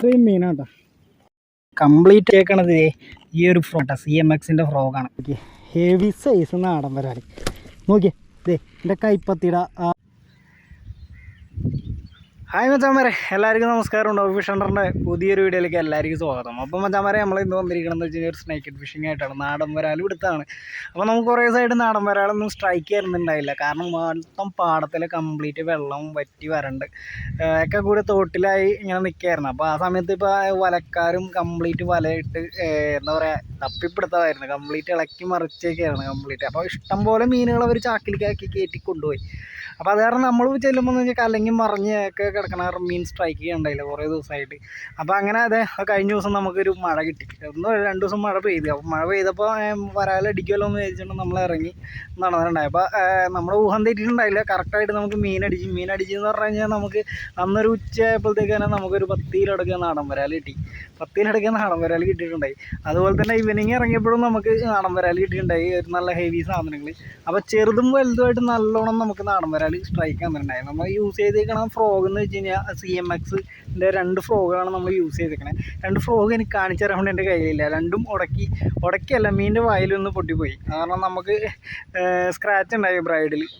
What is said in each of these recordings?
ഇത്രയും മീനാട്ടോ കംപ്ലീറ്റ് കേൾക്കണത് ഈ ഒരു ഫ്രോട്ടാ CMXൻ്റെ ഫ്രോഗാണ്. ഹെവി സൈസ് നാടൻ വരാൽ നോക്കിയേ. ഇതേ എൻ്റെ കൈപ്പത്തിയുടെ ഹായ് മച്ചാന്മാരെ, എല്ലാവർക്കും നമസ്കാരം. ഉണ്ടാവും ഫിഷണ്ടറിൻ്റെ പുതിയൊരു വീഡിയോയിലേക്ക് എല്ലാവർക്കും സ്വാഗതം. അപ്പോൾ മച്ചാന്മാരെ, നമ്മൾ ഇന്ന് വന്നിരിക്കണമെന്ന് വെച്ച് കഴിഞ്ഞാൽ ഒരു സ്നേക്ക് ഫിഷിംഗ് ആയിട്ടാണ്. നാടൻ വരാൽ എടുത്താണ്. അപ്പോൾ നമുക്ക് കുറേ സൈഡ് നാടൻ വരാലൊന്നും സ്ട്രൈക്ക് ചെയ്യുന്നുണ്ടായില്ല. കാരണം മൊത്തം പാടത്തിൽ കംപ്ലീറ്റ് വെള്ളം വറ്റി വരണ്ട് ഒക്കെ കൂടി തോട്ടിലായി ഇങ്ങനെ നിൽക്കുകയായിരുന്നു. അപ്പോൾ ആ സമയത്ത് ഇപ്പോൾ വലക്കാരും കംപ്ലീറ്റ് വലയിട്ട് എന്താ പറയുക തപ്പിപ്പിടുത്തമായിരുന്നു. കംപ്ലീറ്റ് ഇളക്കി മറിച്ചേക്കായിരുന്നു കംപ്ലീറ്റ്. അപ്പോൾ ഇഷ്ടംപോലെ മീനുകൾ അവർ ചാക്കിലേക്കാക്കി കയറ്റി കൊണ്ടുപോയി. അപ്പോൾ അത് കാരണം നമ്മൾ ചെല്ലുമ്പോൾ എന്ന് വെച്ചാൽ കലങ്ങി മറിഞ്ഞൊക്കെ കിടക്കണ മീൻ സ്ട്രൈക്ക് ചെയ്യണ്ടായില്ല കുറേ ദിവസമായിട്ട്. അപ്പോൾ അങ്ങനെ അതെ കഴിഞ്ഞ ദിവസം നമുക്കൊരു മഴ കിട്ടി. 1-2 ദിവസം മഴ പെയ്തു. അപ്പോൾ മഴ പെയ്തപ്പോൾ വരാലടിക്കുമല്ലോ എന്ന് വിചാരിച്ചുകൊണ്ട് നമ്മൾ ഇറങ്ങി നടന്നിട്ടുണ്ടായി. അപ്പോൾ നമ്മൾ ഊഹം തെറ്റിയിട്ടുണ്ടായില്ല. കറക്റ്റായിട്ട് നമുക്ക് മീനടിച്ചെന്ന് പറഞ്ഞു കഴിഞ്ഞാൽ നമുക്ക് അന്നൊരു ഉച്ചയായപ്പോഴത്തേക്ക് തന്നെ നമുക്കൊരു 10 കിലോടൊക്കെ നാടൻ വരാൽ കിട്ടി. 10 കിലോടൊക്കെ നാടൻ വരാൽ കിട്ടിയിട്ടുണ്ടായി. അതുപോലെ തന്നെ ഈവനിങ് ഇറങ്ങിയപ്പോഴും നമുക്ക് നാടൻ വരാൽ കിട്ടിയിട്ടുണ്ടായി, ഒരു നല്ല ഹെവി സാധനങ്ങൾ. അപ്പോൾ ചെറുതും വലുതുമായിട്ട് നല്ലോണം നമുക്ക് നാടൻ വരാൽ സ്ട്രൈക്ക് വന്നിട്ടുണ്ടായി. നമ്മൾ യൂസ് ചെയ്തേക്കണ ഫ്രോഗ് എന്ന് വെച്ച് കഴിഞ്ഞാൽ CMXൻ്റെ 2 ഫ്രോഗാണ് നമ്മൾ യൂസ് ചെയ്തേക്കണേ. 2 ഫ്രോഗ് എനിക്ക് കാണിച്ചു തരാൻ വേണ്ടി എൻ്റെ കയ്യിലില്ല. രണ്ടും ഉടക്കിയല്ല, മീനിൻ്റെ വായിലൊന്ന് പൊട്ടിപ്പോയി. കാരണം നമുക്ക് സ്ക്രാച്ച് ഉണ്ടായി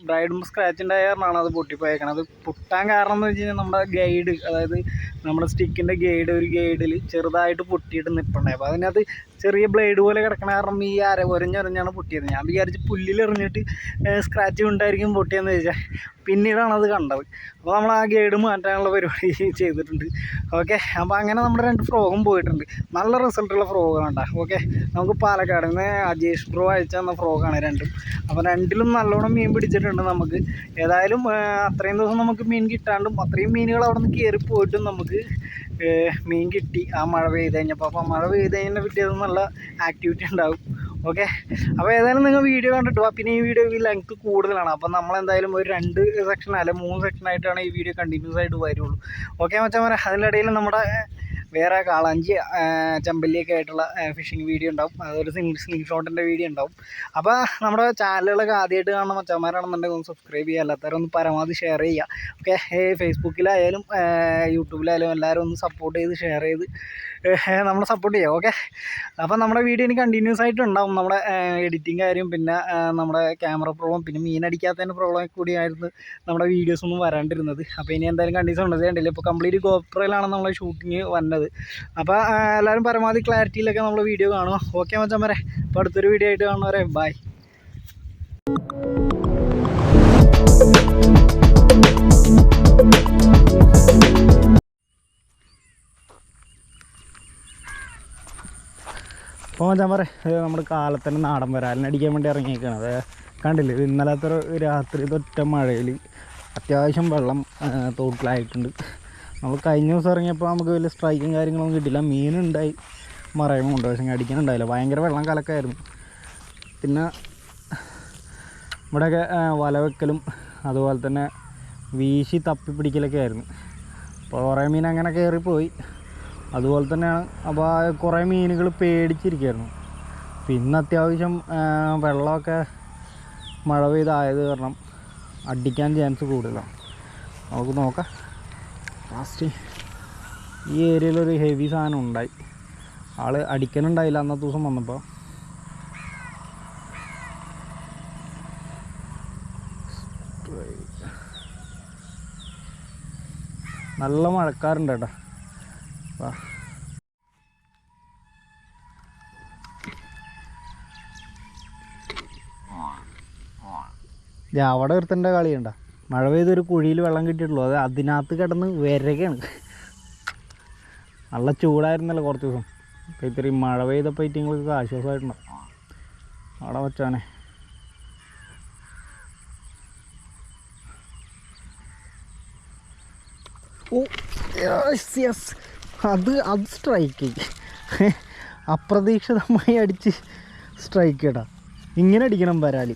ബ്രൈഡും സ്ക്രാച്ച് ഉണ്ടായ കാരണമാണ് അത് പൊട്ടിപ്പോയേക്കണം. അത് പൊട്ടാൻ കാരണം എന്ന് വെച്ച് കഴിഞ്ഞാൽ നമ്മുടെ ഗൈഡ്, അതായത് നമ്മുടെ സ്റ്റിക്കിൻ്റെ ഒരു ഗൈഡിൽ ചെറുതായിട്ട് പൊട്ടിയിട്ട് നിൽപ്പുണ്ടായി. അപ്പോൾ അതിനകത്ത് ചെറിയ ബ്ലേഡ് പോലെ കിടക്കണ കാരണം ഈ ഒരഞ്ഞൊരഞ്ഞാണ് പൊട്ടിയത്. ഞാൻ വിചാരിച്ച് പുല്ലിലെറിഞ്ഞിട്ട് സ്ക്രാച്ച് ഉണ്ടായിരിക്കും പൊട്ടിയെന്ന് ചോദിച്ചാൽ പിന്നീടാണ് അത് കണ്ടത്. അപ്പോൾ നമ്മൾ ആ ഗൈഡ് മാറ്റാനുള്ള പരിപാടി ചെയ്തിട്ടുണ്ട്. ഓക്കെ, അപ്പോൾ അങ്ങനെ നമ്മുടെ 2 ഫ്രോഗും പോയിട്ടുണ്ട്. നല്ല റിസൾട്ടുള്ള ഫ്രോഗാണ് കേട്ടോ. ഓക്കെ, നമുക്ക് പാലക്കാട് നിന്ന് അജേഷ് ബ്രോ അയച്ചു തന്ന ഫ്രോഗാണ് 2ഉം. അപ്പോൾ 2ലും നല്ലോണം മീൻ പിടിച്ചിട്ടുണ്ട്. നമുക്ക് ഏതായാലും അത്രയും ദിവസം നമുക്ക് മീൻ കിട്ടാണ്ടും അത്രയും മീനുകൾ അവിടെ നിന്ന് കയറി പോയിട്ടും നമുക്ക് മീൻ കിട്ടി ആ മഴ പെയ്ത് കഴിഞ്ഞപ്പോൾ. അപ്പോൾ മഴ പെയ്ത് കഴിഞ്ഞാൽ പിറ്റേന്ന് നല്ല ആക്ടിവിറ്റി ഉണ്ടാകും. ഓക്കെ, അപ്പോൾ ഏതായാലും നിങ്ങൾ വീഡിയോ കണ്ടിട്ട് പിന്നെ ഈ വീഡിയോ ലെങ്ത്ത് കൂടുതലാണ്. അപ്പോൾ നമ്മളെന്തായാലും ഒരു 2 സെക്ഷൻ അല്ല 3 സെക്ഷനായിട്ടാണ് ഈ വീഡിയോ കണ്ടിന്യൂസ് ആയിട്ട് വരുള്ളൂ. ഓക്കെ മച്ചാന്മാരെ, അതിനിടയിൽ നമ്മുടെ വേറെ കാളാഞ്ചി ചെമ്പല്ലിയൊക്കെ ആയിട്ടുള്ള ഫിഷിംഗ് വീഡിയോ ഉണ്ടാവും. അതൊരു സ്ലിംഗ് ഷോട്ടിൻ്റെ വീഡിയോ ഉണ്ടാവും. അപ്പോൾ നമ്മുടെ ചാനലുകളൊക്കെ ആദ്യമായിട്ട് കാണുന്ന മച്ചന്മാരാണെന്നുണ്ടെങ്കിൽ ഒന്ന് സബ്സ്ക്രൈബ് ചെയ്യുക, അല്ലാത്തവരെ ഒന്ന് പരമാവധി ഷെയർ ചെയ്യുക. ഓക്കെ, ഫേസ്ബുക്കിലായാലും യൂട്യൂബിലായാലും എല്ലാവരും ഒന്ന് സപ്പോർട്ട് ചെയ്ത് ഷെയർ ചെയ്ത് നമ്മളെ സപ്പോർട്ട് ചെയ്യുക. ഓക്കെ, അപ്പോൾ നമ്മുടെ വീഡിയോ ഇനി കണ്ടിന്യൂസ് ആയിട്ട് ഉണ്ടാവും. നമ്മുടെ എഡിറ്റിംഗ് കാര്യം, പിന്നെ നമ്മുടെ ക്യാമറ പ്രോബ്ലം, പിന്നെ മീനടിക്കാത്തതിൻ്റെ പ്രോബ്ലം കൂടിയായിരുന്നു നമ്മുടെ വീഡിയോസ് ഒന്നും വരാണ്ടിരുന്നത്. അപ്പോൾ ഇനി എന്തായാലും കണ്ടീഷൻ ഉള്ളത് കണ്ടില്ല. ഇപ്പോൾ കംപ്ലീറ്റ് ഗോപ്രോയിലാണ് നമ്മളെ ഷൂട്ടിങ് വന്നത്. അപ്പോൾ എല്ലാവരും പരമാവധി ക്ലാരിറ്റിയിലൊക്കെ നമ്മൾ വീഡിയോ കാണുക. ഓക്കെ മച്ചാന്മാരെ, അപ്പോൾ അടുത്തൊരു വീഡിയോ ആയിട്ട് കാണുന്നവരെ ബൈ. അപ്പോൾ മച്ചാന്മാരെ, നമ്മുടെ കാലത്തന്നെ നാടൻ വരാലിനടിക്കാൻ വേണ്ടി ഇറങ്ങിയേക്കാണ്. അത് കണ്ടില്ലേ, ഇന്നലത്തെ രാത്രി തൊറ്റ മഴയിൽ അത്യാവശ്യം വെള്ളം തോട്ടിലായിട്ടുണ്ട്. നമ്മൾ കഴിഞ്ഞ ദിവസം ഇറങ്ങിയപ്പോൾ നമുക്ക് വലിയ സ്ട്രൈക്കും കാര്യങ്ങളൊന്നും കിട്ടില്ല. മീനുണ്ടായി, മറയുമുണ്ട്, പക്ഷേ അടിക്കാനുണ്ടായില്ല. ഭയങ്കര വെള്ളം കലക്കായിരുന്നു. പിന്നെ ഇവിടെയൊക്കെ വല വെക്കലും അതുപോലെ തന്നെ വീശി തപ്പി പിടിക്കലൊക്കെ ആയിരുന്നു. അപ്പോൾ കുറേ മീൻ അങ്ങനെ കയറിപ്പോയി. അതുപോലെ തന്നെയാണ്. അപ്പോൾ കുറേ മീനുകൾ പേടിച്ചിരിക്കുകയായിരുന്നു. പിന്നെ അത്യാവശ്യം വെള്ളമൊക്കെ മഴ പെയ്തായത് കാരണം അടിക്കാൻ ചാൻസ് കൂടുതലാണ്. നമുക്ക് നോക്കാം. ലാസ്റ്റ് ഈ ഏരിയയിലൊരു ഹെവി സാധനം ഉണ്ടായി. ആൾ അടിക്കാനുണ്ടായില്ല അന്നത്തെ ദിവസം വന്നപ്പോൾ. നല്ല മഴക്കാറുണ്ട് കേട്ടോ. അവിടെ ഒരുത്തൻ്റെ കളിയുണ്ട. മഴ പെയ്തൊരു കുഴിയിൽ വെള്ളം കിട്ടിയിട്ടുള്ളൂ. അത് അതിനകത്ത് കിടന്ന് വരകയാണ്. നല്ല ചൂടായിരുന്നല്ലോ കുറച്ച് ദിവസം. അപ്പോൾ ഇത്രയും മഴ പെയ്തപ്പോൾ ഇറ്റിങ്ങൾക്ക് ആശ്വാസമായിട്ടുണ്ടാവും. അവിടെ വച്ചാണേ ഓ യെസ് യെസ്, അത് സ്ട്രൈക്ക് അപ്രതീക്ഷിതമായി അടിച്ച് സ്ട്രൈക്ക് കേട്ടാ. ഇങ്ങനെ അടിക്കണം വരാൽ,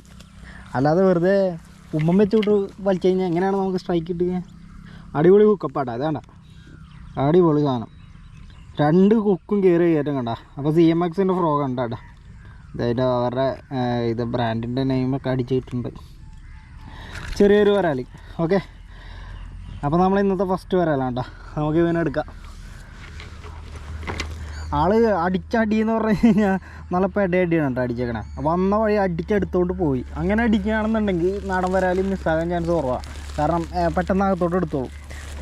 അല്ലാതെ വെറുതെ ഉമ്മം വെച്ചോട്ട് വലിച്ചു കഴിഞ്ഞാൽ എങ്ങനെയാണ് നമുക്ക് സ്ട്രൈക്ക് കിട്ടുക? അടിപൊളി കുക്കപ്പാട്ടാ, അതാണ്ട അടിപൊളി സാധനം. 2 കുക്കും കയറ്റം കണ്ട. അപ്പോൾ CMXൻ്റെ ഫ്രോഗ് കണ്ടാ. അതായത് അവരുടെ ഇത് ബ്രാൻഡിൻ്റെ നെയിമൊക്കെ അടിച്ചിട്ടുണ്ട്. ചെറിയൊരു വരാൽ. ഓക്കെ, അപ്പോൾ നമ്മൾ ഇന്നത്തെ ഫസ്റ്റ് വരാലാണ് കേട്ടോ. നമുക്ക് ഇവനെ എടുക്കാം. ആള് അടിച്ചടിയെന്ന് പറഞ്ഞു കഴിഞ്ഞാൽ നല്ല പെടയടിയാണ് കേട്ടോ അടിച്ചേക്കണേ. വന്ന വഴി അടിച്ചെടുത്തോണ്ട് പോയി. അങ്ങനെ അടിക്കുകയാണെന്നുണ്ടെങ്കിൽ നാടൻ വരാൽ മിസ്സാകാൻ ചാൻസ് കുറവാണ്. കാരണം പെട്ടെന്ന് അകത്തോട്ട് എടുത്തോളും.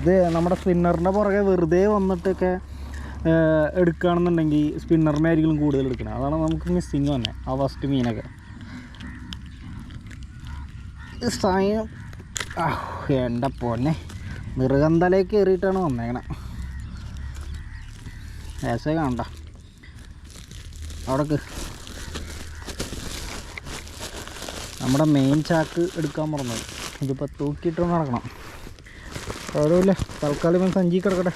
ഇത് നമ്മുടെ സ്പിന്നറിൻ്റെ പുറകെ വെറുതെ വന്നിട്ടൊക്കെ എടുക്കുകയാണെന്നുണ്ടെങ്കിൽ സ്പിന്നറിനെ ആയിരിക്കും കൂടുതൽ എടുക്കണം. അതാണ് നമുക്ക് മിസ്സിങ് തന്നെ ആ ഫസ്റ്റ് മീനൊക്കെ. സമയം എൻ്റെ പൊന്നെ മൃഗന്തലേക്ക് കയറിയിട്ടാണ് വന്നേക്കണേ. ഏസേ കാണണ്ട അവിടേക്ക്. നമ്മുടെ മെയിൻ ചാക്ക് എടുക്കാൻ മറന്നത്. ഇതിപ്പോൾ തൂക്കിയിട്ട് നടക്കണം. കുഴപ്പമില്ല, തൽക്കാലം ഇവൻ സഞ്ചി കിടക്കട്ടെ.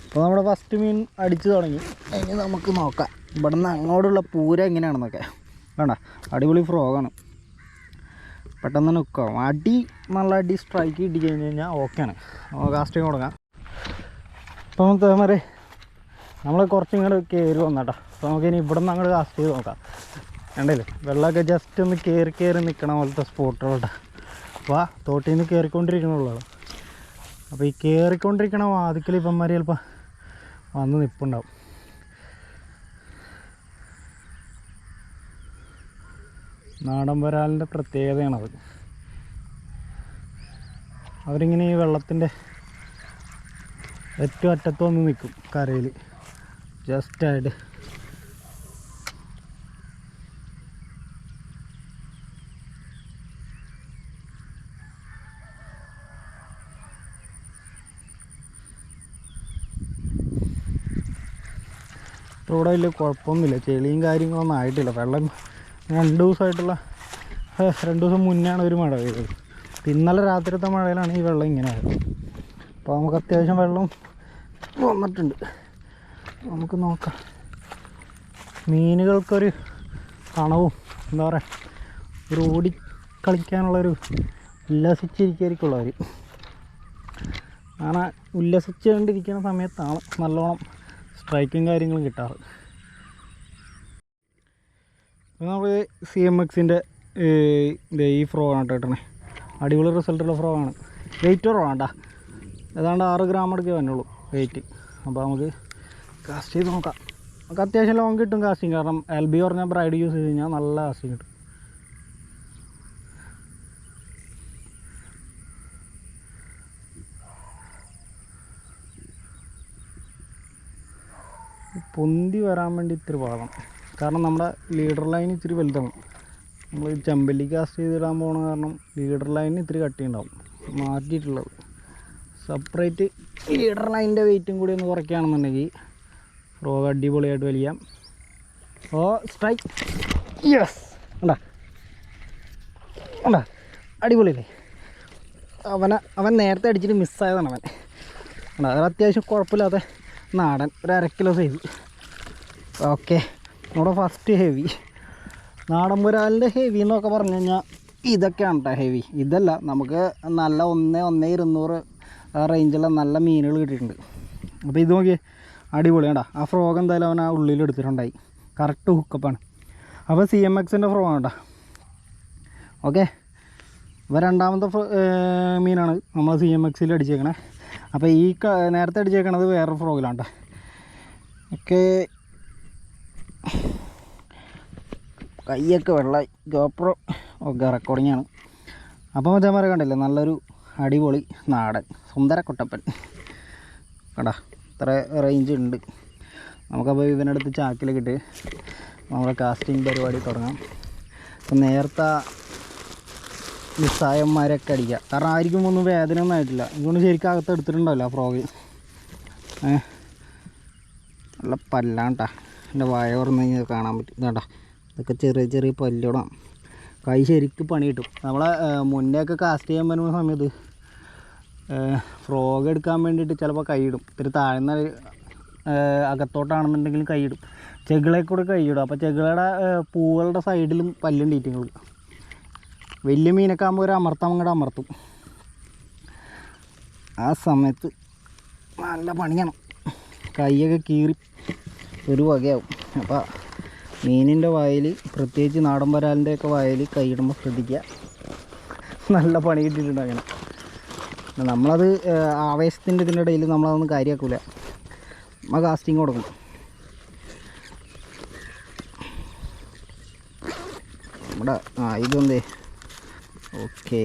അപ്പോൾ നമ്മുടെ ഫസ്റ്റ് മീൻ അടിച്ചു തുടങ്ങി. ഇനി നമുക്ക് നോക്കാം ഇവിടെ നിന്ന് അങ്ങോട്ടുള്ള പൂര എങ്ങനെയാണെന്നൊക്കെ. വേണ്ട, അടിപൊളി ഫ്രോഗാണ്. പെട്ടെന്ന് തന്നെ ഉക്കാവും. അടി നല്ല അടി സ്ട്രൈക്ക് കിട്ടി കഴിഞ്ഞ് കഴിഞ്ഞാൽ ഓക്കെയാണ്. നമുക്ക് കാസ്റ്റിങ് തുടങ്ങാം. അപ്പോൾ തേമാരെ നമ്മൾ കുറച്ചും ഇങ്ങോട്ട് കയറി വന്നേട്ടാ. അപ്പോൾ നമുക്കിനി ഇവിടെ നിന്ന് അങ്ങോട്ട് കാസ്റ്റ് ചെയ്ത് നോക്കാം. കണ്ടില്ലേ വെള്ളമൊക്കെ ജസ്റ്റ് ഒന്ന് കയറി നിൽക്കണ പോലത്തെ സ്പോട്ടുകളുണ്ട്. അപ്പോൾ തോട്ടിൽ നിന്ന് കയറിക്കൊണ്ടിരിക്കണുള്ളൂ. അപ്പോൾ ഈ കയറിക്കൊണ്ടിരിക്കണ വാതിക്കൽ ഇപ്പന്മാർ ചിലപ്പോൾ വന്ന് നിൽപ്പുണ്ടാവും. നാടൻ വരാലിൻ്റെ പ്രത്യേകതയാണത്. അവരിങ്ങനെ ഈ വെള്ളത്തിൻ്റെ ഏറ്റവും അറ്റത്ത് വന്ന് നിൽക്കും കരയിൽ ജസ്റ്റായിട്ട്. ഇവിടെ വലിയ കുഴപ്പമൊന്നുമില്ല, ചെളിയും കാര്യങ്ങളൊന്നും ആയിട്ടില്ല. വെള്ളം 2 ദിവസമായിട്ടുള്ള 2 ദിവസം മുന്നെയാണ് ഒരു മഴ പെയ്തത്. ഇന്നലെ രാത്രിത്തെ മഴയിലാണ് ഈ വെള്ളം ഇങ്ങനെ ആയത്. അപ്പോൾ നമുക്ക് അത്യാവശ്യം വെള്ളം വന്നിട്ടുണ്ട്. നമുക്ക് നോക്കാം. മീനുകൾക്കൊരു തണവും എന്താ പറയുക, ഒരു ഓടി കളിക്കാനുള്ളൊരു ഉല്ലസിച്ചിരിക്കുള്ളൂ അവർ. അങ്ങനെ ഉല്ലസിച്ചുകൊണ്ടിരിക്കുന്ന സമയത്താണ് നല്ലോണം സ്ട്രൈക്കും കാര്യങ്ങളും കിട്ടാറ്. നമ്മൾ CMXൻ്റെ ഈ ഫ്രോഗാണ് കേട്ടോ കിട്ടണേ. അടിപൊളി റിസൾട്ടുള്ള ഫ്രോഗാണ്. വെയിറ്റ് കുറവാണ് കേട്ടോ, ഏതാണ്ട് 6 ഗ്രാം എടുക്കേ വന്നുള്ളൂ വെയിറ്റ്. അപ്പോൾ നമുക്ക് കാസ്റ്റ് ചെയ്ത് നോക്കാം. നമുക്ക് അത്യാവശ്യം ലോങ് കിട്ടും കാസ്റ്റിങ്. കാരണം LB പറഞ്ഞാൽ ബ്രൈഡ് യൂസ് ചെയ്ത് കഴിഞ്ഞാൽ നല്ല കാസ്റ്റിങ് കിട്ടും. പൊന്തി വരാൻ വേണ്ടി ഇത്തിരി പാകണം. കാരണം നമ്മുടെ ലീഡർ ലൈൻ ഇത്തിരി വലുതാണ്. നമ്മൾ ചെമ്പല്ലി കാസ്റ്റ് ചെയ്തിടാൻ പോകണ കാരണം ലീഡർ ലൈനിന് ഇത്തിരി കട്ടി ഉണ്ടാവും. മാറ്റിയിട്ടുള്ളത് സെപ്പറേറ്റ് ലീഡർ ലൈനിൻ്റെ വെയിറ്റും കൂടി ഒന്ന് കുറയ്ക്കുകയാണെന്നുണ്ടെങ്കിൽ ഫ്രോഗ് അടിപൊളിയായിട്ട് വലിയാം. ഓ സ്ട്രൈക്ക്, യെസ്, ഉണ്ടാ ഉണ്ടാ, അടിപൊളിയല്ലേ. അവൻ നേരത്തെ അടിച്ചിട്ട് മിസ്സായതാണ് അവൻ. അത് അത്യാവശ്യം കുഴപ്പമില്ലാത്ത നാടൻ ഒരു 1/2 കിലോ സൈസ്. ഓക്കെ, നമ്മുടെ ഫസ്റ്റ് ഹെവി. നാടൻ മുരാലിൻ്റെ ഹെവി എന്നൊക്കെ പറഞ്ഞു കഴിഞ്ഞാൽ ഇതൊക്കെയാണ് കേട്ടോ ഹെവി. ഇതല്ല, നമുക്ക് നല്ല 1-200 ആ റേഞ്ചുള്ള നല്ല മീനുകൾ കിട്ടിയിട്ടുണ്ട്. അപ്പോൾ ഇത് നോക്കി അടിപൊളി കേട്ടോ. ആ ഫ്രോഗ് എന്തായാലും അവൻ ആ ഉള്ളിൽ എടുത്തിട്ടുണ്ടായി. കറക്റ്റ് ഹുക്കപ്പാണ്. അപ്പോൾ CMXൻ്റെ ഫ്രോഗാണ് കേട്ടോ. ഓക്കെ, അപ്പോൾ രണ്ടാമത്തെ മീനാണ് നമ്മൾ CMXയിൽ അടിച്ചേക്കണേ. അപ്പോൾ ഈ നേരത്തെ അടിച്ചേക്കണത് വേറൊരു ഫ്രോഗിലാണ് കേട്ടോ. ഓക്കെ, കൈയൊക്കെ വെള്ളമായി. GoPro ഒക്കെ റെക്കോർഡിങ്ങാണ്. അപ്പോൾ മച്ചാന്മാരെ കണ്ടില്ലേ, നല്ലൊരു അടിപൊളി നാടൻ സുന്ദര കുട്ടപ്പൻ കേട്ടോ. ഇത്ര റേഞ്ച് ഉണ്ട്. നമുക്കപ്പോൾ ഇതിനടുത്ത് ചാക്കിലൊക്കെ ഇട്ട് നമ്മുടെ കാസ്റ്റിംഗ് പരിപാടി തുടങ്ങാം. അപ്പം നേരത്തെ മിസ്സായന്മാരൊക്കെ അടിക്കുക. കാരണം ആയിരിക്കും ഒന്നും വേദന ഒന്നും ആയിട്ടില്ല. ഇതുകൊണ്ട് ശരിക്കും അകത്ത് എടുത്തിട്ടുണ്ടാവില്ല ആ ഫ്രോഗ്. നല്ല പല്ലാണ്ടാ, എൻ്റെ വായ തുറന്ന് കഴിഞ്ഞാൽ കാണാൻ പറ്റും. ഇതാണ്ടാ, ഇതൊക്കെ ചെറിയ ചെറിയ പല്ലുകളാണ്. കൈ ശരിക്കും പണി കിട്ടും. നമ്മളെ മുന്നേയൊക്കെ കാസ്റ്റ് ചെയ്യാൻ പറ്റുന്ന സമയത്ത് ഫ്രോഗ് എടുക്കാൻ വേണ്ടിയിട്ട് ചിലപ്പോൾ കൈയിടും. ഇത്തിരി താഴ്ന്ന അകത്തോട്ടാണെന്നുണ്ടെങ്കിലും കൈയിടും. ചെകിളെ കൂടെ കൈയിടും. അപ്പോൾ ചെകിളയുടെ പൂവുകളുടെ സൈഡിലും പല്ലുണ്ട് ഈറ്റങ്ങൾ. വലിയ മീനൊക്കെ ആകുമ്പോൾ ഒരു അങ്ങോട്ട് അമർത്തും. ആ സമയത്ത് നല്ല പണിയാണ്. കൈയൊക്കെ കീറി ഒരു വകയാവും. അപ്പോൾ മീനിൻ്റെ വായിൽ, പ്രത്യേകിച്ച് നാടൻ വരാലിൻ്റെയൊക്കെ വായിൽ കൈയിടുമ്പോൾ ശ്രദ്ധിക്കുക. നല്ല പണി കിട്ടിയിട്ടുണ്ട് അങ്ങനെ. നമ്മളത് ആവേശത്തിൻ്റെ ഇതിൻ്റെ ഇടയിൽ നമ്മളതൊന്നും കാര്യമാക്കില്ല. നമ്മൾ കാസ്റ്റിങ് കൊടുക്കും. നമ്മുടെ ഇതെന്തേ ഓക്കെ.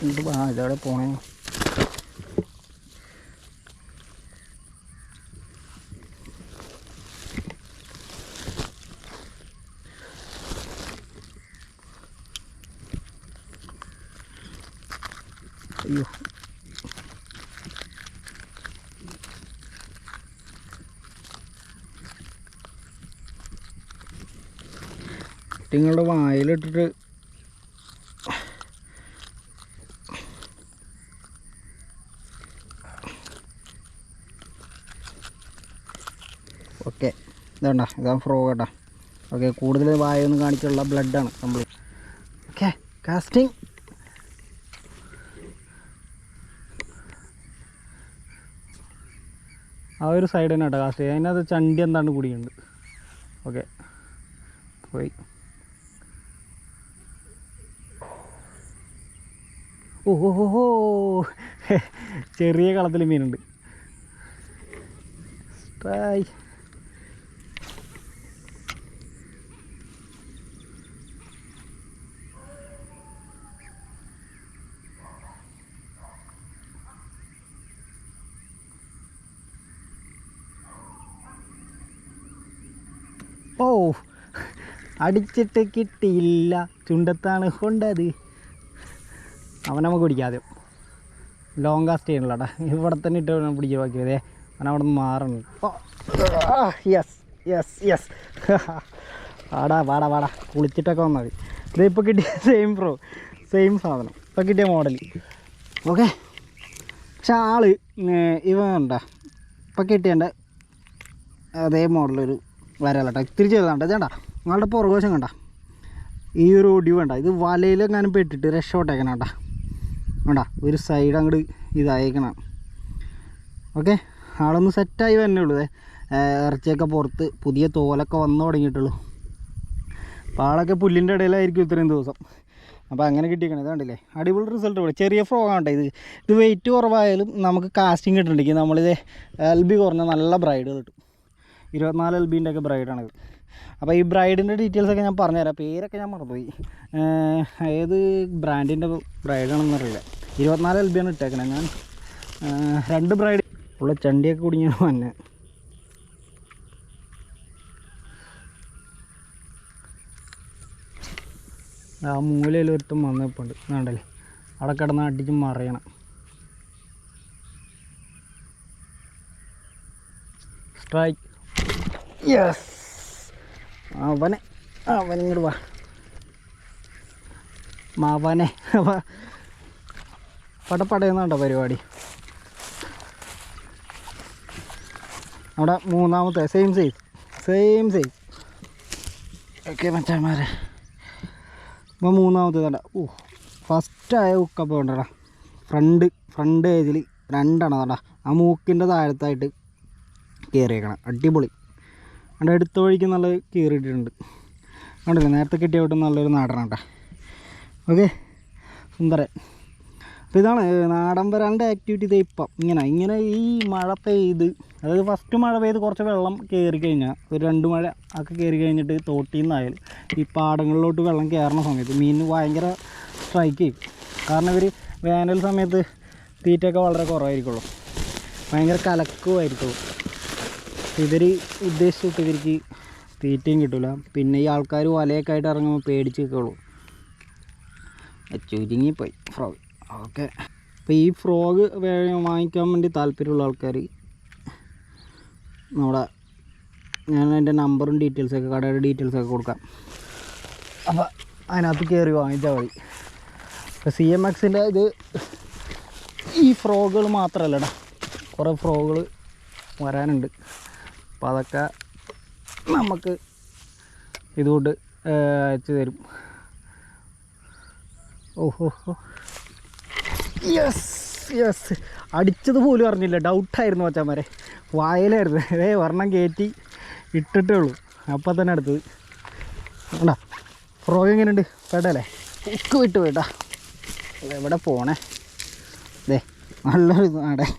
ഇതവിടെ പോണേ. അയ്യോ നിങ്ങളുടെ വായിലിട്ടിട്ട് ഓക്കെ. ഇതാണ്ട ഇതാണ് ഫ്രോഗ് കേട്ടോ. ഓക്കെ, കൂടുതൽ വായൊന്നും കാണിച്ചുള്ള ബ്ലഡാണ് കംപ്ലീറ്റ്. Okay, casting. ആ ഒരു സൈഡ് തന്നെ കേട്ടോ കാസ്റ്റ് ചെയ്യുക. അതിനകത്ത് ചണ്ടി എന്താണ് കുടിയുണ്ട്. ഓക്കെ, പോയി. ഓഹോ, ചെറിയ കളത്തിൽ മീനുണ്ട്. ട്രൈ. ഓ, അടിച്ചിട്ട് കിട്ടിയില്ല, ചുണ്ടത്താണ് കൊണ്ടത്. അവൻ നമുക്ക് പിടിക്കാതെ ലോങ് കാസ്റ്റ് ചെയ്യണല്ലോടാ. ഇവിടെ തന്നെ ഇട്ട് പിടിക്കുക ബാക്കിയതേ. അവൻ അവിടെ നിന്ന് മാറണം. Yes yes yes. വാടാ കുളിച്ചിട്ടൊക്കെ വന്നാൽ മതി. ഇത് ഇപ്പോൾ കിട്ടിയ സെയിം സാധനം ഇപ്പോൾ കിട്ടിയ മോഡൽ. ഓക്കെ, പക്ഷെ ആള് ഇവ ഉണ്ടാ ഇപ്പം കിട്ടിയതിൻ്റെ അതേ മോഡലൊരു വരാല കേട്ടോ. ഇത്തിരി ചെയ്തതാണ്ട ചേട്ടാ. നിങ്ങളുടെ പുറകുവശം കണ്ട ഈ ഒരു ഒടിവ് വേണ്ട. ഇത് വലയിലെങ്ങാനും പെട്ടിട്ട് രക്ഷപ്പെട്ടേക്കണം കേട്ടാ. വേണ്ട, ഒരു സൈഡ് അങ്ങോട്ട് ഇതായേക്കണം. ഓക്കെ, ആളൊന്ന് സെറ്റായി തന്നെ ഉള്ളൂ. ഇറച്ചിയൊക്കെ പുറത്ത് പുതിയ തോലൊക്കെ വന്നു തുടങ്ങിയിട്ടുള്ളൂ. അപ്പോൾ ആളൊക്കെ പുല്ലിൻ്റെ ഇടയിലായിരിക്കും ഇത്രയും ദിവസം. അപ്പോൾ അങ്ങനെ കിട്ടിയേക്കണം. ഇതാണ്ടില്ലേ, അടിപൊളി റിസൾട്ട്. ഇവിടെ ചെറിയ ഫ്രോഗാണ് ഇത്. ഇത് വെയിറ്റ് കുറവായാലും നമുക്ക് കാസ്റ്റിംഗ് കിട്ടുന്നുണ്ടെങ്കിൽ നമ്മളിത് LB കുറഞ്ഞ നല്ല ബ്രൈഡുകൾ കിട്ടും. 24 LBൻ്റെ ഒക്കെ ബ്രൈഡാണിത്. അപ്പോൾ ഈ ബ്രൈഡിൻ്റെ ഡീറ്റെയിൽസൊക്കെ ഞാൻ പറഞ്ഞുതരാം. പേരൊക്കെ ഞാൻ മറന്നുപോയി. ഏത് ബ്രാൻഡിൻ്റെ ബ്രൈഡാണെന്നറിയില്ല. 24 LBയാണ് ഇട്ടേക്കണേ. ഞാൻ 2 ബ്രൈഡ് ഉള്ള ചണ്ടിയൊക്കെ കുടുങ്ങിയാണ് വന്നെ. ആ മൂലയിൽ ഒരുത്തം വന്നപ്പോണ്ട് വേണ്ടല്ലേ, അവിടെ കിടന്ന് അടിച്ച് മറിയണം. സ്ട്രൈക്ക്. യെസ്, അവനിങ്ങോട്ട് വാ മാവനെ. പടപടയുന്നുണ്ടോ പരിപാടി. അവിടെ മൂന്നാമത്തെ സെയിം സൈസ്. ഓക്കെ മച്ചാന്മാരെ, അപ്പോൾ മൂന്നാമത്തെ തണ്ട. ഫസ്റ്റായ ഉക്കപ്പം ഉണ്ടടാ. ഫ്രണ്ട് ഏജിൽ 2 തണ്ട. ആ മൂക്കിൻ്റെ താഴത്തായിട്ട് കയറിയേക്കണം. അടിപൊളി. അവിടെ അടുത്ത വഴിക്ക് നല്ല കയറിയിട്ടുണ്ട്. കണ്ടില്ല, നേരത്തെ കിട്ടിയ വിട്ട് നല്ലൊരു നാടനാണ് കേട്ടോ. ഓക്കെ, സുന്ദരൻ. അപ്പോൾ ഇതാണ് നാടൻ വരാലിൻ്റെ ആക്ടിവിറ്റി. ഇത് ഇപ്പം ഇങ്ങനെ ഈ മഴ പെയ്ത്, അതായത് ഫസ്റ്റ് മഴ പെയ്ത് കുറച്ച് വെള്ളം കയറി കഴിഞ്ഞാൽ, ഒരു 2 മഴ ഒക്കെ കയറി കഴിഞ്ഞിട്ട് തോട്ടിൽ നിന്നായാലും ഈ പാടങ്ങളിലോട്ട് വെള്ളം കയറുന്ന സമയത്ത് മീനിന് ഭയങ്കര സ്ട്രൈക്ക് ചെയ്യും. കാരണം ഇവർ വേനൽ സമയത്ത് തീറ്റയൊക്കെ വളരെ കുറവായിരിക്കുള്ളൂ, ഭയങ്കര കലക്കുമായിരിക്കുള്ളൂ. ഇവർ ഉദ്ദേശിച്ചിട്ട് ഇവർക്ക് തീറ്റയും കിട്ടില്ല. പിന്നെ ഈ ആൾക്കാർ വലയൊക്കെ ആയിട്ട് ഇറങ്ങുമ്പോൾ പേടിച്ച് നിൽക്കുള്ളൂ. ചുരുങ്ങിപ്പോയി ഫ്രോഗ്. ഓക്കെ, അപ്പോൾ ഈ ഫ്രോഗ് വാങ്ങിക്കാൻ വേണ്ടി താല്പര്യമുള്ള ആൾക്കാർ ഞാൻ എൻ്റെ നമ്പറും ഡീറ്റെയിൽസൊക്കെ, കടയുടെ ഡീറ്റെയിൽസൊക്കെ കൊടുക്കാം. അപ്പോൾ അതിനകത്ത് കയറി വാങ്ങിച്ചാൽ മതി. ഇപ്പോൾ CMXൻ്റെ ഇത് ഈ ഫ്രോഗുകൾ മാത്രമല്ലടാ, കുറേ ഫ്രോഗുകൾ വരാനുണ്ട്. അപ്പോൾ അതൊക്കെ നമുക്ക് ഇതുകൊണ്ട് അയച്ചു തരും. ഓഹോ, യെസ്. അടിച്ചത് പോലും അറിഞ്ഞില്ല, ഡൗട്ടായിരുന്നു മച്ചാന്മാരെ. വായലായിരുന്നു. ഒരെണ്ണം കയറ്റി ഇട്ടിട്ടേ ഉള്ളൂ, അപ്പം തന്നെ അടുത്തത്. വേണ്ട, ഫ്രോഗ് എങ്ങനെയുണ്ട്? പേട്ടല്ലേ, ഉക്ക് വിട്ട് പോയിട്ടാ. എവിടെ പോണേ? നല്ലൊരു നാടൻ,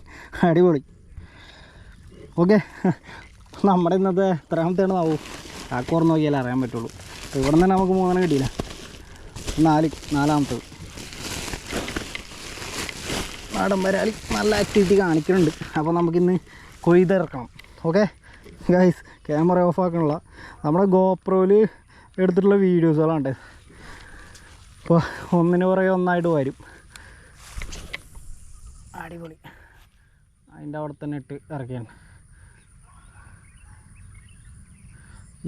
അടിപൊളി. ഓക്കെ, നമ്മുടെ ഇന്നത്തെ എത്രാമത്തെയാണ് ആവും കാക്കോർ നോക്കിയാലേ അറിയാൻ പറ്റുള്ളൂ. അപ്പോൾ ഇവിടെ നിന്ന് തന്നെ നമുക്ക് 3 കിട്ടിയില്ല, 4ാമത്തത്. നാടൻ വരാലി നല്ല ആക്ടിവിറ്റി കാണിക്കുന്നുണ്ട്. അപ്പോൾ നമുക്കിന്ന് കൊയ്തിറക്കണം. ഓക്കെ ഗൈസ്, ക്യാമറ ഓഫ് ആക്കണില്ല. നമ്മുടെ ഗോപ്രോയിൽ എടുത്തിട്ടുള്ള വീഡിയോസുകളാണ്. അപ്പോൾ ഒന്നിന് പുറകെ ഒന്നായിട്ട് വരും. അടിപൊളി. അതിൻ്റെ അവിടെ തന്നെ ഇട്ട് ഇറക്കിയാണ്.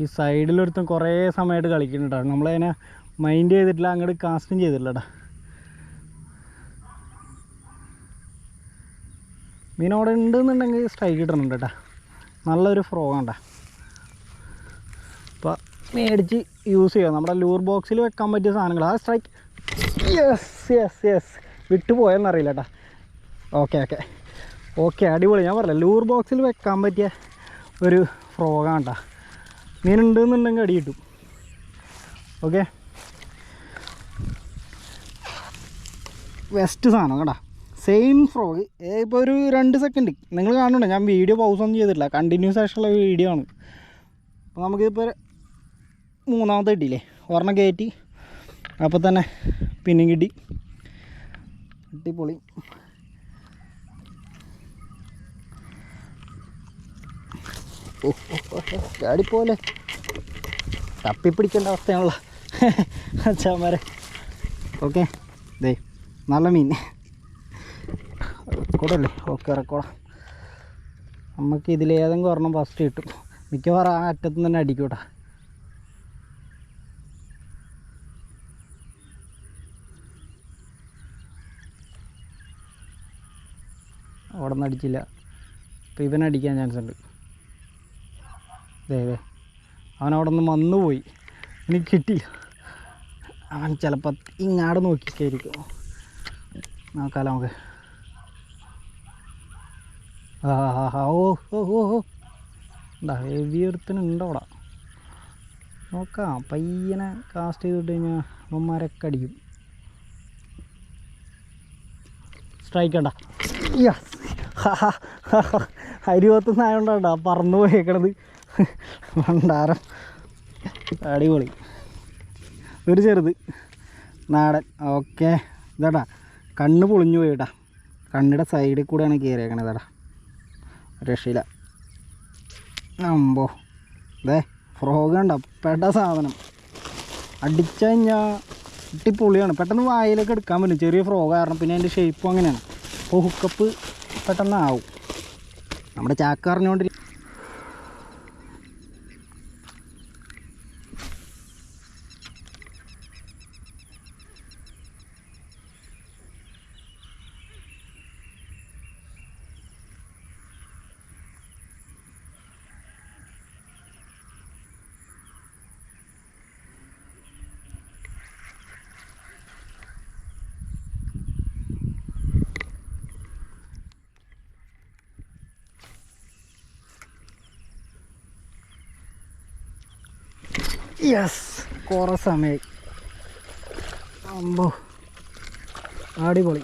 ഈ സൈഡിലൊരുത്തും കുറേ സമയമായിട്ട് കളിക്കുന്നുണ്ടോ. നമ്മളതിനെ മൈൻഡ് ചെയ്തിട്ടില്ല, അങ്ങോട്ട് കാസ്റ്റും ചെയ്തിട്ടില്ലടാ. മീനവിടെ ഉണ്ടെന്നുണ്ടെങ്കിൽ സ്ട്രൈക്ക് കിട്ടണുണ്ട് കേട്ടോ. നല്ലൊരു ഫ്രോഗാണ്ട. അപ്പോൾ മേടിച്ച് യൂസ് ചെയ്യാം. നമ്മുടെ ലൂർ ബോക്സിൽ വെക്കാൻ പറ്റിയ സാധനങ്ങൾ. ആ സ്ട്രൈക്ക് യെസ് വിട്ടു പോയെന്നറിയില്ല കേട്ടോ. ഓക്കെ അടിപൊളി. ഞാൻ പറഞ്ഞില്ല, ലൂർ ബോക്സിൽ വെക്കാൻ പറ്റിയ ഒരു ഫ്രോഗാണ്ട. മീനുണ്ടെന്നുണ്ടെങ്കിൽ അടി കിട്ടും. ഓക്കെ, വെസ്റ്റ് സാധനം കേട്ടോ. Same frog. ഇപ്പോൾ ഒരു 2 സെക്കൻഡ് നിങ്ങൾ കാണുന്നുണ്ടോ? ഞാൻ വീഡിയോ പൗസൊന്നും ചെയ്തിട്ടില്ല, കണ്ടിന്യൂസ് ആയിട്ടുള്ള വീഡിയോ ആണ്. അപ്പോൾ നമുക്കിപ്പോൾ 3ാമത്തെ കിട്ടിയില്ലേ, ഒരെണ്ണം കയറ്റി അപ്പോൾ തന്നെ പിന്നെയും കിട്ടി. അടിപൊളി. ചാടിപ്പോലെ തപ്പിപ്പിടിക്കേണ്ട അവസ്ഥയാണല്ലോ അച്ഛന്മാരെ. ഓക്കെ, ദേ നല്ല മീൻ റെക്കോർഡല്ലേ? ഓക്കെ, റെക്കോർഡാ. നമുക്ക് ഇതിലേതെങ്കിലും ഒരെണ്ണം ഫസ്റ്റ് കിട്ടും. മിക്കവാറും ആ അറ്റത്ത് തന്നെ അടിക്കൂട്ടാ. അവിടെ നിന്ന് അടിച്ചില്ല. അപ്പോൾ ഇവനടിക്കാൻ ചാൻസ് ഉണ്ട്. ദേ അവനവിടെ നിന്ന് വന്നുപോയി, എനിക്ക് കിട്ടിയില്ല. അവൻ ചിലപ്പോൾ ഇങ്ങാട് നോക്കിക്കായിരിക്കും. നോക്കാലോ നമുക്ക്. എന്താ ഹെവി ഒരുത്തനുണ്ട് അവിടെ. നോക്കാം, പയ്യനെ കാസ്റ്റ് ചെയ്തിട്ട് കഴിഞ്ഞാൽ അവന്മാരൊക്കെ അടിക്കും. സ്ട്രൈക്ക് ഉണ്ട. അരിവത്തുന്നായോണ്ടാ പറന്നു പോയേക്കണത്. ഭണ്ഡാരം. അടിപൊളി. ഒരു ചെറുത് നാടൻ. ഓക്കെ, ഇതാടാ കണ്ണ് പൊളിഞ്ഞു പോയിട്ടാ. കണ്ണിൻ്റെ സൈഡിൽ കൂടെയാണ് കയറിയേക്കണത്. ഇതാടാ രക്ഷയില്ല. അമ്പോ ഇതേ ഫ്രോഗ് കണ്ട പെട്ട സാധനം. അടിച്ചു കഴിഞ്ഞാൽ ഇട്ടിപ്പൊളിയാണ്. പെട്ടെന്ന് വായിലേക്ക് എടുക്കാൻ പറ്റും. ചെറിയ ഫ്രോഗ് കാരണം, പിന്നെ അതിൻ്റെ ഷേപ്പും അങ്ങനെയാണ്. അപ്പോൾ ഹുക്കപ്പ് പെട്ടെന്നാവും. നമ്മുടെ ചാക്ക് അറിഞ്ഞുകൊണ്ടിരിക്കും. യെസ്, കുറേ സമയമായി. അമ്പോ അടിപൊളി.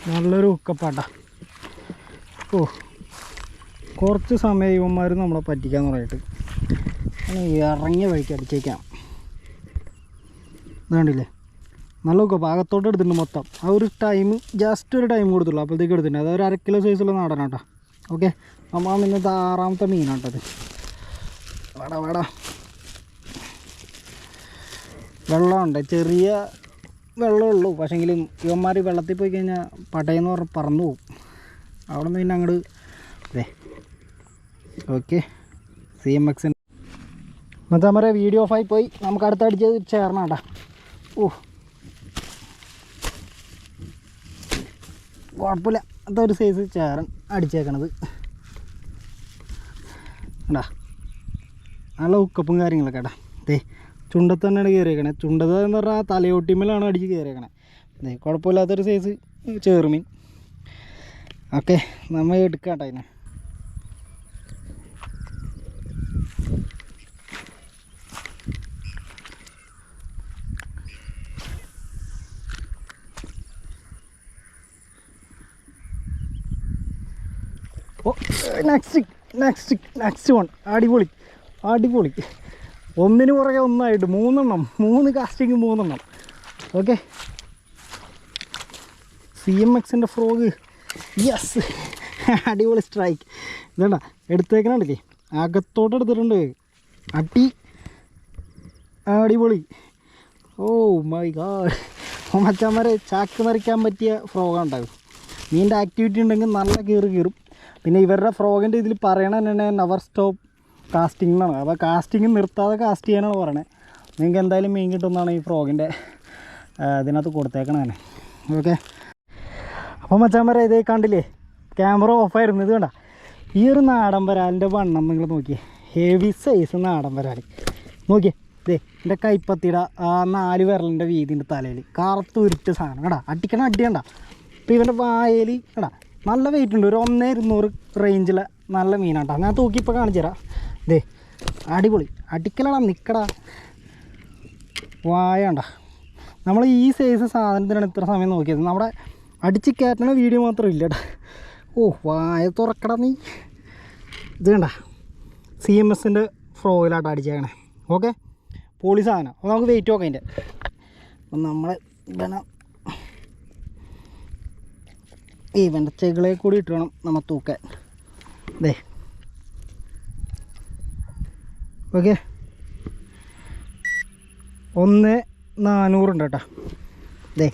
നല്ലൊരു ഹുക്കപ്പാട്ടാ. ഓ, കുറച്ച് സമയം ഇവന്മാർ നമ്മളെ പറ്റിക്കാൻ തുടങ്ങിയിട്ട്. ഇറങ്ങിയ വഴിക്ക് അടിച്ചേക്കാം. ഇതാണ്ടില്ലേ, നല്ല ഹുക്കപ്പ്. ഭാഗത്തോട്ട് എടുത്തിട്ടുണ്ട് മൊത്തം. ആ ഒരു ടൈം, ജസ്റ്റ് ഒരു ടൈം കൊടുത്തുള്ളൂ, അപ്പോഴത്തേക്ക് എടുത്തിട്ടുണ്ട്. അതൊരു 1/2 കിലോ സൈസുള്ള നാടനാട്ടോ. ഓക്കെ, നമ്മൾ ഇന്നത്തെ 6ാമത്തെ മീനാട്ടത്. വേടാ വെള്ളമുണ്ട്, ചെറിയ വെള്ളമുള്ളൂ. പക്ഷേങ്കിലും ഇവന്മാർ വെള്ളത്തിൽ പോയി കഴിഞ്ഞാൽ പടയെന്ന് പറഞ്ഞ് പറന്നു പോകും. അവിടെ നിന്ന് പിന്നെ അങ്ങോട്ട് അതെ. ഓക്കെ, CMX മച്ചാമാരെ വീഡിയോ ഓഫായി പോയി. നമുക്ക് അടുത്ത് അടിച്ചത് ചേർന്നാട്ടാ. ഓ കുഴപ്പമില്ല, അതൊരു സൈസ് ചേരൻ അടിച്ചേക്കണത്. കേട്ടാ നല്ല ഹുക്കപ്പും കാര്യങ്ങളൊക്കെ കേട്ടാ. ദേ ചുണ്ടത്ത് തന്നെയാണ് കയറിയേക്കണേ. ചുണ്ടത്ത് എന്ന് പറഞ്ഞാൽ തലയോട്ടിമേലാണ് അടിച്ച് കയറിയേക്കണേ. ദേ കുഴപ്പമില്ലാത്തൊരു സൈസ് ചേറുമീൻ. ഓക്കെ, നമ്മൾ എടുക്കാം കേട്ടോ അതിനെ. Next one. അടിപൊളി അടിപൊളി. ഒന്നിന് പുറകെ ഒന്നായിട്ട് 3 കാസ്റ്റിങ് 3. ഓക്കെ, CMXൻ്റെ ഫ്രോഗ്. യെസ്, അടിപൊളി സ്ട്രൈക്ക്. ഇതേണ്ട എടുത്തേക്കണല്ലേ, അകത്തോട്ട് എടുത്തിട്ടുണ്ട്. അടിപൊളി. Oh my God. മച്ചാന്മാരെ ചാക്ക് മറിക്കാൻ പറ്റിയ ഫ്രോഗാണ് ഉണ്ടാകും. മീനിൻ്റെ ആക്ടിവിറ്റി ഉണ്ടെങ്കിൽ നല്ല കീറും. പിന്നെ ഇവരുടെ ഫ്രോഗിൻ്റെ ഇതിൽ പറയണത് തന്നെ നെവർ സ്റ്റോപ്പ് കാസ്റ്റിംഗ് എന്നാണ്. അപ്പോൾ കാസ്റ്റിംഗ് നിർത്താതെ കാസ്റ്റ് ചെയ്യാനാണ് പറയണത്. നിങ്ങൾക്ക് എന്തായാലും മീൻ കിട്ടുമെന്നാണ് ഈ ഫ്രോഗിൻ്റെ ഇതിനകത്ത് കൊടുത്തേക്കണത് തന്നെ. ഓക്കെ, അപ്പോൾ മച്ചാന്മാരെ ഇതേ കണ്ടില്ലേ, ക്യാമറ ഓഫായിരുന്നു. ഇത് കണ്ട ഈ ഒരു നാടൻ വരാലിൻ്റെ വണ്ണം നിങ്ങൾ നോക്കിയേ. ഹെവി സൈസ് നാടൻ വരാൽ നോക്കിയേ. ഇതേ എൻ്റെ കൈപ്പത്തിയുടെ ആ 4 വിരലിൻ്റെ വീതിൻ്റെ തലയിൽ കറുത്തുരുട്ട് സാധനം കടാ. അടിക്കണ അടിയണ്ട. ഇപ്പോൾ ഇവൻ്റെ വായയിൽ കടാ നല്ല വെയിറ്റ് ഉണ്ട്. ഒരു 1-200 റേഞ്ചിലെ നല്ല മീനാട്ടോ. ഞാൻ തൂക്കി ഇപ്പോൾ കാണിച്ചു തരാം. ഇതേ അടിപൊളി. അടിക്കലടാ, നിൽക്കടാ. വായണ്ട. നമ്മൾ ഈ സൈസ് സാധനത്തിനാണ് ഇത്ര സമയം നോക്കിയത്. നമ്മുടെ അടിച്ച് കയറ്റണ വീഡിയോ മാത്രം ഇല്ല കേട്ടോ. ഓ വായ തുറക്കടാ നീ. ഇത് കണ്ട CMSൻ്റെ ഫ്രോയിലാട്ടോ അടിച്ചേക്കണേ. ഓക്കെ, പോളി സാധനം. അപ്പോൾ നമുക്ക് വെയിറ്റ് നോക്കാം അതിൻ്റെ. അപ്പം നമ്മൾ ഇവൻ്റെ ചെകിളെ കൂടി ഇട്ട് വേണം നമ്മൾ തൂക്കാൻ. ദേ ഓക്കെ, 1,400 ഉണ്ട് കേട്ടോ. ദേ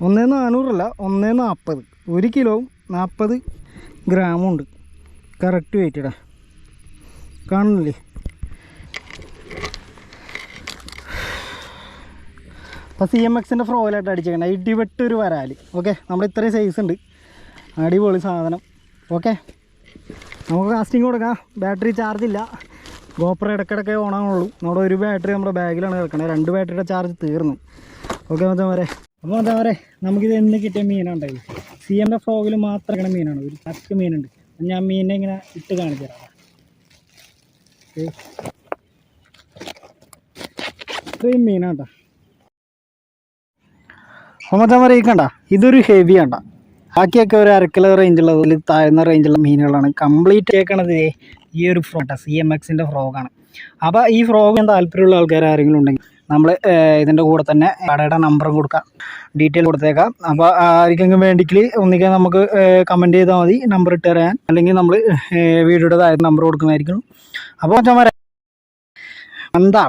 1,400 1,40. 1 കിലോവും 40 ഗ്രാമും ഉണ്ട്. കറക്റ്റ് വെയിറ്റ് ഇടാ, കാണുന്നില്ലേ? അപ്പോൾ CMXൻ്റെ ഫ്രോയിലായിട്ട് അടിച്ചേക്കണം. ഇടിവെട്ടൊരു വരാൽ. ഓക്കെ, നമ്മൾ ഇത്രയും സൈസ് ഉണ്ട്. അടിപൊളി സാധനം. ഓക്കെ, നമുക്ക് കാസ്റ്റിംഗ് കൊടുക്കാം. ബാറ്ററി ചാർജ് ഇല്ല. GoPro ഇടയ്ക്കിടയ്ക്ക് ഓണാകുള്ളൂ. നമ്മുടെ ഒരു ബാറ്ററി നമ്മുടെ ബാഗിലാണ് കിടക്കണത്. 2 ബാറ്ററിയുടെ ചാർജ് തീർന്നു. ഓക്കെ മച്ചാന്മാരെ, അപ്പോൾ മച്ചാന്മാരെ നമുക്കിത് എന്ന് കിട്ടിയ മീനുണ്ടായി. CMൻ്റെ ഫ്രോഗിൽ മാത്രം കിടക്കുന്ന മീനാണ്. ഒരു 10 മീനുണ്ട്. ഞാൻ മീനിനെ ഇങ്ങനെ ഇട്ട് കാണിച്ചു തരാം. ഇത്രയും മീനാണ്ട. അപ്പോൾ മച്ചാന്മാരെ ഈ കണ്ട ഇതൊരു ഹെവി കണ്ട. ബാക്കിയൊക്കെ ഒരു 1/2 കിലോ റേഞ്ചുള്ള താഴ്ന്ന റേഞ്ചുള്ള മീനുകളാണ്. കംപ്ലീറ്റ് കേൾക്കണത് ഈ ഒരു ഫ്രോഗാണ്, CMXൻ്റെ ഫ്രോഗാണ്. അപ്പോൾ ഈ ഫ്രോഗ് താല്പര്യമുള്ള ആൾക്കാർ ആരെങ്കിലും ഉണ്ടെങ്കിൽ നമ്മൾ ഇതിൻ്റെ കൂടെ തന്നെ കടയുടെ നമ്പറും കൊടുക്കാം, ഡീറ്റെയിൽ കൊടുത്തേക്കാം. അപ്പോൾ ആർക്കെങ്കിലും വേണ്ടിക്കിൽ ഒന്നിക്കാൻ നമുക്ക് കമൻറ്റ് ചെയ്താൽ മതി, നമ്പർ ഇട്ട് തരാൻ. അല്ലെങ്കിൽ നമ്മൾ വീഡിയോയുടെ നമ്പർ കൊടുക്കുന്നതായിരിക്കും. അപ്പോൾ മച്ചാന്മാരെ എന്താ